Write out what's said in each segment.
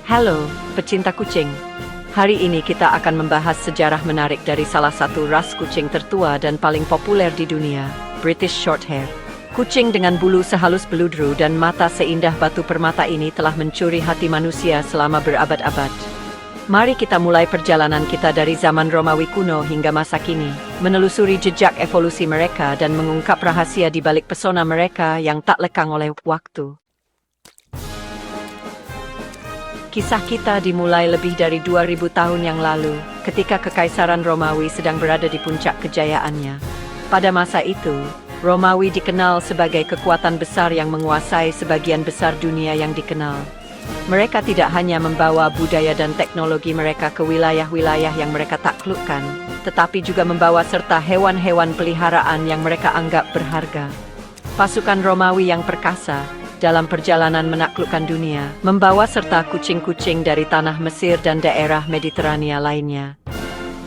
Halo, pecinta kucing. Hari ini kita akan membahas sejarah menarik dari salah satu ras kucing tertua dan paling populer di dunia, British Shorthair. Kucing dengan bulu sehalus beludru dan mata seindah batu permata ini telah mencuri hati manusia selama berabad-abad. Mari kita mulai perjalanan kita dari zaman Romawi kuno hingga masa kini, menelusuri jejak evolusi mereka dan mengungkap rahasia di balik pesona mereka yang tak lekang oleh waktu. Kisah kita dimulai lebih dari 2000 tahun yang lalu, ketika Kekaisaran Romawi sedang berada di puncak kejayaannya. Pada masa itu, Romawi dikenal sebagai kekuatan besar yang menguasai sebagian besar dunia yang dikenal. Mereka tidak hanya membawa budaya dan teknologi mereka ke wilayah-wilayah yang mereka taklukkan, tetapi juga membawa serta hewan-hewan peliharaan yang mereka anggap berharga. Pasukan Romawi yang perkasa dalam perjalanan menaklukkan dunia, membawa serta kucing-kucing dari tanah Mesir dan daerah Mediterania lainnya.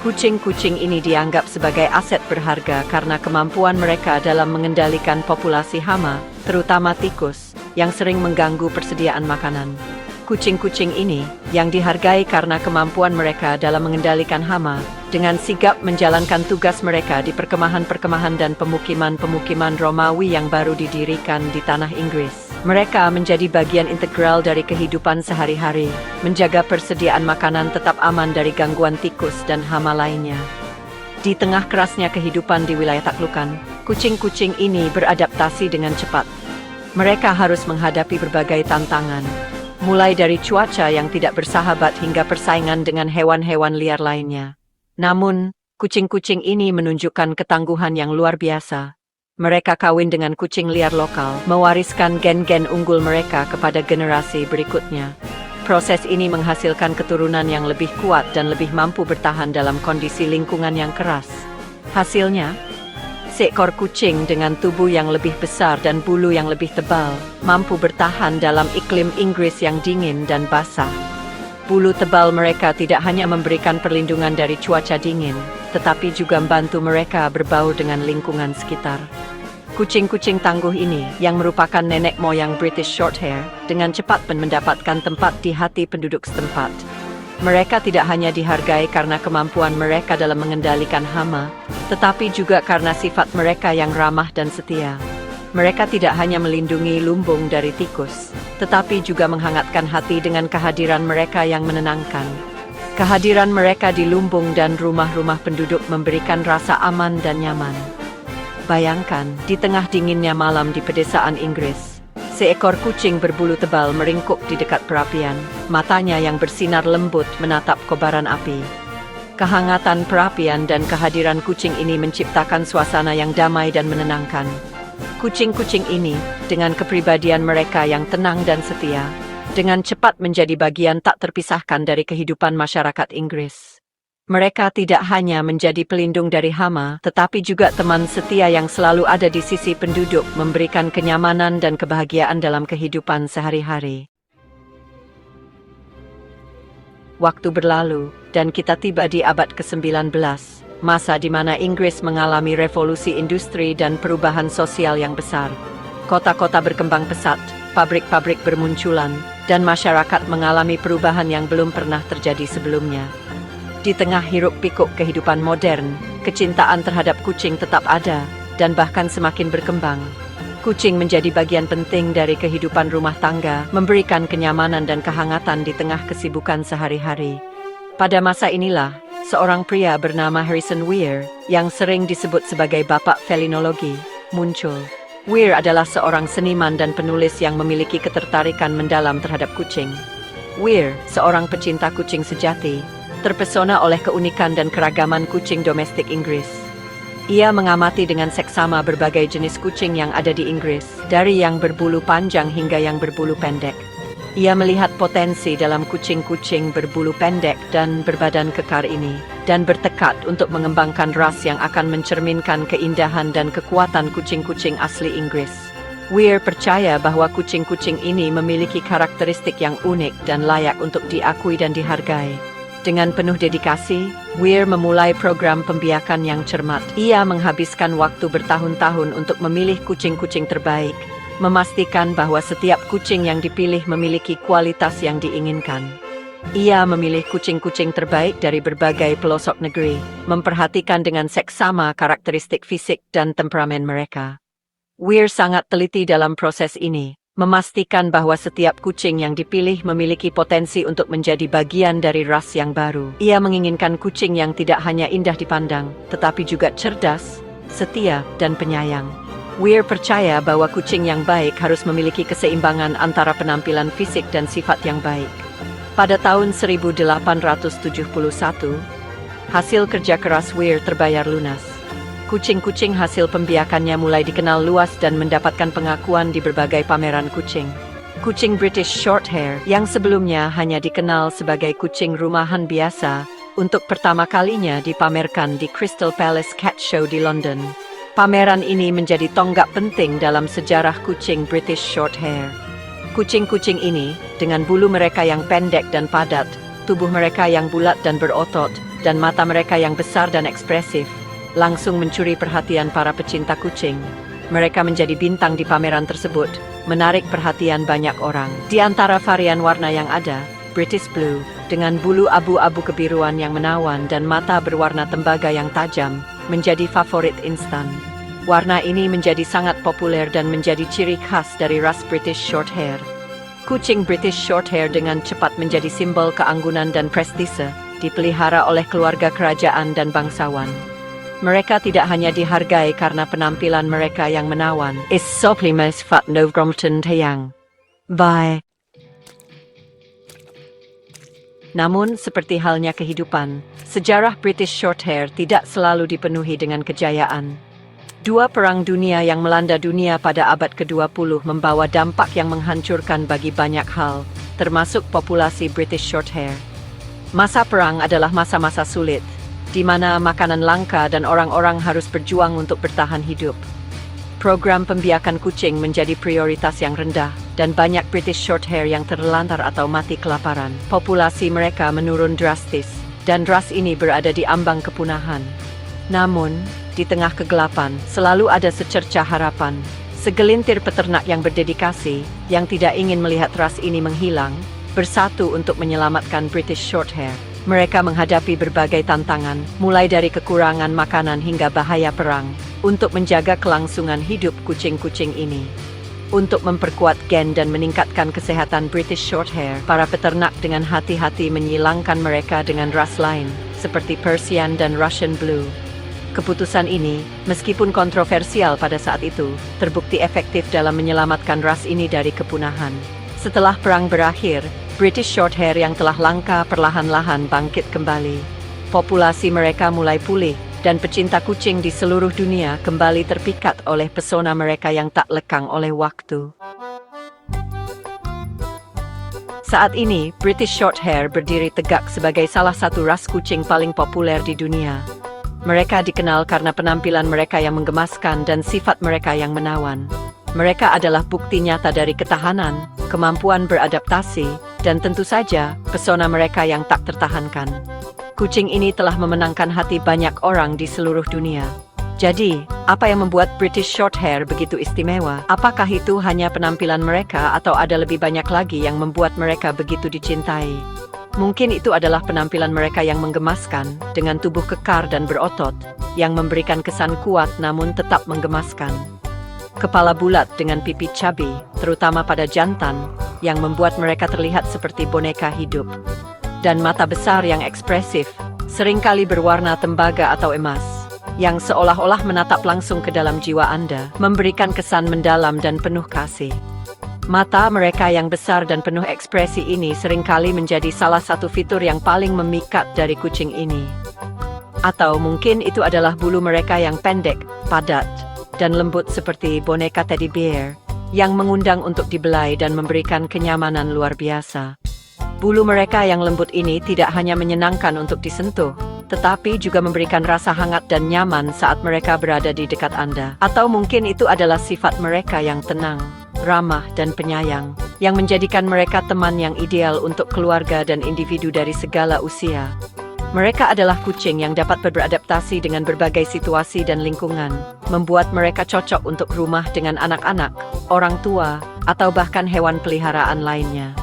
Kucing-kucing ini dianggap sebagai aset berharga karena kemampuan mereka dalam mengendalikan populasi hama, terutama tikus, yang sering mengganggu persediaan makanan. Kucing-kucing ini, yang dihargai karena kemampuan mereka dalam mengendalikan hama, dengan sigap menjalankan tugas mereka di perkemahan-perkemahan dan pemukiman-pemukiman Romawi yang baru didirikan di tanah Inggris. Mereka menjadi bagian integral dari kehidupan sehari-hari, menjaga persediaan makanan tetap aman dari gangguan tikus dan hama lainnya. Di tengah kerasnya kehidupan di wilayah taklukan, kucing-kucing ini beradaptasi dengan cepat. Mereka harus menghadapi berbagai tantangan, mulai dari cuaca yang tidak bersahabat hingga persaingan dengan hewan-hewan liar lainnya. Namun, kucing-kucing ini menunjukkan ketangguhan yang luar biasa. Mereka kawin dengan kucing liar lokal, mewariskan gen-gen unggul mereka kepada generasi berikutnya. Proses ini menghasilkan keturunan yang lebih kuat dan lebih mampu bertahan dalam kondisi lingkungan yang keras. Hasilnya, seekor kucing dengan tubuh yang lebih besar dan bulu yang lebih tebal, mampu bertahan dalam iklim Inggris yang dingin dan basah. Bulu tebal mereka tidak hanya memberikan perlindungan dari cuaca dingin, tetapi juga membantu mereka berbaur dengan lingkungan sekitar. Kucing-kucing tangguh ini, yang merupakan nenek moyang British Shorthair, dengan cepat mendapatkan tempat di hati penduduk setempat. Mereka tidak hanya dihargai karena kemampuan mereka dalam mengendalikan hama, tetapi juga karena sifat mereka yang ramah dan setia. Mereka tidak hanya melindungi lumbung dari tikus, tetapi juga menghangatkan hati dengan kehadiran mereka yang menenangkan. Kehadiran mereka di lumbung dan rumah-rumah penduduk memberikan rasa aman dan nyaman. Bayangkan, di tengah dinginnya malam di pedesaan Inggris, seekor kucing berbulu tebal meringkuk di dekat perapian, matanya yang bersinar lembut menatap kobaran api. Kehangatan perapian dan kehadiran kucing ini menciptakan suasana yang damai dan menenangkan. Kucing-kucing ini, dengan kepribadian mereka yang tenang dan setia, dengan cepat menjadi bagian tak terpisahkan dari kehidupan masyarakat Inggris. Mereka tidak hanya menjadi pelindung dari hama, tetapi juga teman setia yang selalu ada di sisi penduduk, memberikan kenyamanan dan kebahagiaan dalam kehidupan sehari-hari. Waktu berlalu, dan kita tiba di abad ke-19, masa di mana Inggris mengalami revolusi industri dan perubahan sosial yang besar. Kota-kota berkembang pesat, pabrik-pabrik bermunculan, dan masyarakat mengalami perubahan yang belum pernah terjadi sebelumnya. Di tengah hiruk-pikuk kehidupan modern, kecintaan terhadap kucing tetap ada, dan bahkan semakin berkembang. Kucing menjadi bagian penting dari kehidupan rumah tangga, memberikan kenyamanan dan kehangatan di tengah kesibukan sehari-hari. Pada masa inilah, seorang pria bernama Harrison Weir, yang sering disebut sebagai Bapak Felinologi, muncul. Weir adalah seorang seniman dan penulis yang memiliki ketertarikan mendalam terhadap kucing. Weir, seorang pecinta kucing sejati, terpesona oleh keunikan dan keragaman kucing domestik Inggris. Ia mengamati dengan seksama berbagai jenis kucing yang ada di Inggris, dari yang berbulu panjang hingga yang berbulu pendek. Ia melihat potensi dalam kucing-kucing berbulu pendek dan berbadan kekar ini, dan bertekad untuk mengembangkan ras yang akan mencerminkan keindahan dan kekuatan kucing-kucing asli Inggris. Weir percaya bahwa kucing-kucing ini memiliki karakteristik yang unik dan layak untuk diakui dan dihargai. Dengan penuh dedikasi, Weir memulai program pembiakan yang cermat. Ia menghabiskan waktu bertahun-tahun untuk memilih kucing-kucing terbaik, memastikan bahwa setiap kucing yang dipilih memiliki kualitas yang diinginkan. Ia memilih kucing-kucing terbaik dari berbagai pelosok negeri, memperhatikan dengan seksama karakteristik fisik dan temperamen mereka. Weir sangat teliti dalam proses ini, memastikan bahwa setiap kucing yang dipilih memiliki potensi untuk menjadi bagian dari ras yang baru. Ia menginginkan kucing yang tidak hanya indah dipandang, tetapi juga cerdas, setia, dan penyayang. Weir percaya bahwa kucing yang baik harus memiliki keseimbangan antara penampilan fisik dan sifat yang baik. Pada tahun 1871, hasil kerja keras Weir terbayar lunas. Kucing-kucing hasil pembiakannya mulai dikenal luas dan mendapatkan pengakuan di berbagai pameran kucing. Kucing British Shorthair yang sebelumnya hanya dikenal sebagai kucing rumahan biasa, untuk pertama kalinya dipamerkan di Crystal Palace Cat Show di London. Pameran ini menjadi tonggak penting dalam sejarah kucing British Shorthair. Kucing-kucing ini, dengan bulu mereka yang pendek dan padat, tubuh mereka yang bulat dan berotot, dan mata mereka yang besar dan ekspresif, langsung mencuri perhatian para pecinta kucing. Mereka menjadi bintang di pameran tersebut, menarik perhatian banyak orang. Di antara varian warna yang ada, British Blue, dengan bulu abu-abu kebiruan yang menawan dan mata berwarna tembaga yang tajam, menjadi favorit instan. Warna ini menjadi sangat populer dan menjadi ciri khas dari ras British Shorthair. Kucing British Shorthair dengan cepat menjadi simbol keanggunan dan prestise, dipelihara oleh keluarga kerajaan dan bangsawan. Mereka tidak hanya dihargai karena penampilan mereka yang menawan. Isoplimas fat novgromton tayang. Bye. Namun, seperti halnya kehidupan, sejarah British Shorthair tidak selalu dipenuhi dengan kejayaan. Dua perang dunia yang melanda dunia pada abad ke-20 membawa dampak yang menghancurkan bagi banyak hal, termasuk populasi British Shorthair. Masa perang adalah masa-masa sulit, di mana makanan langka dan orang-orang harus berjuang untuk bertahan hidup. Program pembiakan kucing menjadi prioritas yang rendah, dan banyak British Shorthair yang terlantar atau mati kelaparan. Populasi mereka menurun drastis, dan ras ini berada di ambang kepunahan. Namun, di tengah kegelapan, selalu ada secercah harapan. Segelintir peternak yang berdedikasi, yang tidak ingin melihat ras ini menghilang, bersatu untuk menyelamatkan British Shorthair. Mereka menghadapi berbagai tantangan, mulai dari kekurangan makanan hingga bahaya perang, untuk menjaga kelangsungan hidup kucing-kucing ini. Untuk memperkuat gen dan meningkatkan kesehatan British Shorthair, para peternak dengan hati-hati menyilangkan mereka dengan ras lain, seperti Persian dan Russian Blue. Keputusan ini, meskipun kontroversial pada saat itu, terbukti efektif dalam menyelamatkan ras ini dari kepunahan. Setelah perang berakhir, British Shorthair yang telah langka perlahan-lahan bangkit kembali. Populasi mereka mulai pulih, dan pecinta kucing di seluruh dunia kembali terpikat oleh pesona mereka yang tak lekang oleh waktu. Saat ini, British Shorthair berdiri tegak sebagai salah satu ras kucing paling populer di dunia. Mereka dikenal karena penampilan mereka yang menggemaskan dan sifat mereka yang menawan. Mereka adalah bukti nyata dari ketahanan, kemampuan beradaptasi, dan tentu saja, pesona mereka yang tak tertahankan. Kucing ini telah memenangkan hati banyak orang di seluruh dunia. Jadi, apa yang membuat British Shorthair begitu istimewa? Apakah itu hanya penampilan mereka atau ada lebih banyak lagi yang membuat mereka begitu dicintai? Mungkin itu adalah penampilan mereka yang menggemaskan, dengan tubuh kekar dan berotot, yang memberikan kesan kuat namun tetap menggemaskan. Kepala bulat dengan pipi chubby, terutama pada jantan, yang membuat mereka terlihat seperti boneka hidup. Dan mata besar yang ekspresif, seringkali berwarna tembaga atau emas, yang seolah-olah menatap langsung ke dalam jiwa Anda, memberikan kesan mendalam dan penuh kasih. Mata mereka yang besar dan penuh ekspresi ini seringkali menjadi salah satu fitur yang paling memikat dari kucing ini. Atau mungkin itu adalah bulu mereka yang pendek, padat, dan lembut seperti boneka teddy bear, yang mengundang untuk dibelai dan memberikan kenyamanan luar biasa. Bulu mereka yang lembut ini tidak hanya menyenangkan untuk disentuh, tetapi juga memberikan rasa hangat dan nyaman saat mereka berada di dekat Anda. Atau mungkin itu adalah sifat mereka yang tenang, ramah, dan penyayang, yang menjadikan mereka teman yang ideal untuk keluarga dan individu dari segala usia. Mereka adalah kucing yang dapat beradaptasi dengan berbagai situasi dan lingkungan, membuat mereka cocok untuk rumah dengan anak-anak, orang tua, atau bahkan hewan peliharaan lainnya.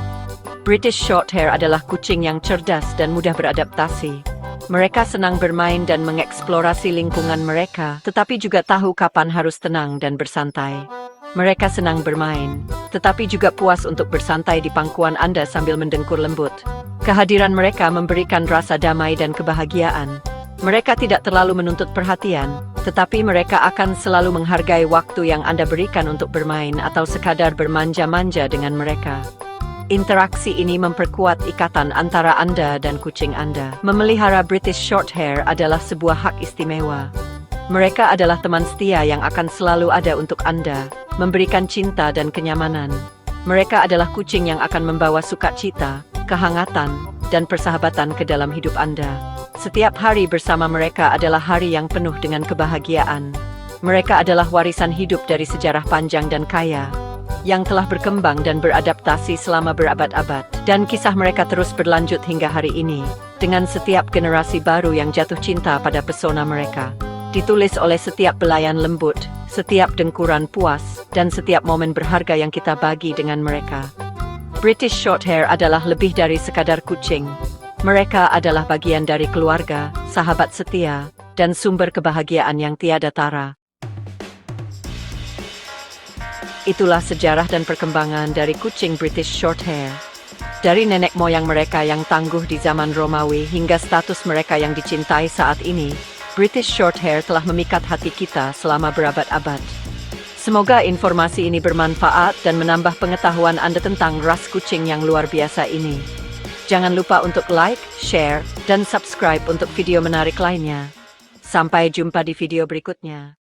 British Shorthair adalah kucing yang cerdas dan mudah beradaptasi. Mereka senang bermain dan mengeksplorasi lingkungan mereka, tetapi juga tahu kapan harus tenang dan bersantai. Mereka senang bermain, tetapi juga puas untuk bersantai di pangkuan Anda sambil mendengkur lembut. Kehadiran mereka memberikan rasa damai dan kebahagiaan. Mereka tidak terlalu menuntut perhatian, tetapi mereka akan selalu menghargai waktu yang Anda berikan untuk bermain atau sekadar bermanja-manja dengan mereka. Interaksi ini memperkuat ikatan antara Anda dan kucing Anda. Memelihara British Shorthair adalah sebuah hak istimewa. Mereka adalah teman setia yang akan selalu ada untuk Anda, memberikan cinta dan kenyamanan. Mereka adalah kucing yang akan membawa sukacita, kehangatan, dan persahabatan ke dalam hidup Anda. Setiap hari bersama mereka adalah hari yang penuh dengan kebahagiaan. Mereka adalah warisan hidup dari sejarah panjang dan kaya, yang telah berkembang dan beradaptasi selama berabad-abad. Dan kisah mereka terus berlanjut hingga hari ini, dengan setiap generasi baru yang jatuh cinta pada pesona mereka. Ditulis oleh setiap belayan lembut, setiap dengkuran puas, dan setiap momen berharga yang kita bagi dengan mereka. British Shorthair adalah lebih dari sekadar kucing. Mereka adalah bagian dari keluarga, sahabat setia, dan sumber kebahagiaan yang tiada tara. Itulah sejarah dan perkembangan dari kucing British Shorthair. Dari nenek moyang mereka yang tangguh di zaman Romawi hingga status mereka yang dicintai saat ini, British Shorthair telah memikat hati kita selama berabad-abad. Semoga informasi ini bermanfaat dan menambah pengetahuan Anda tentang ras kucing yang luar biasa ini. Jangan lupa untuk like, share, dan subscribe untuk video menarik lainnya. Sampai jumpa di video berikutnya.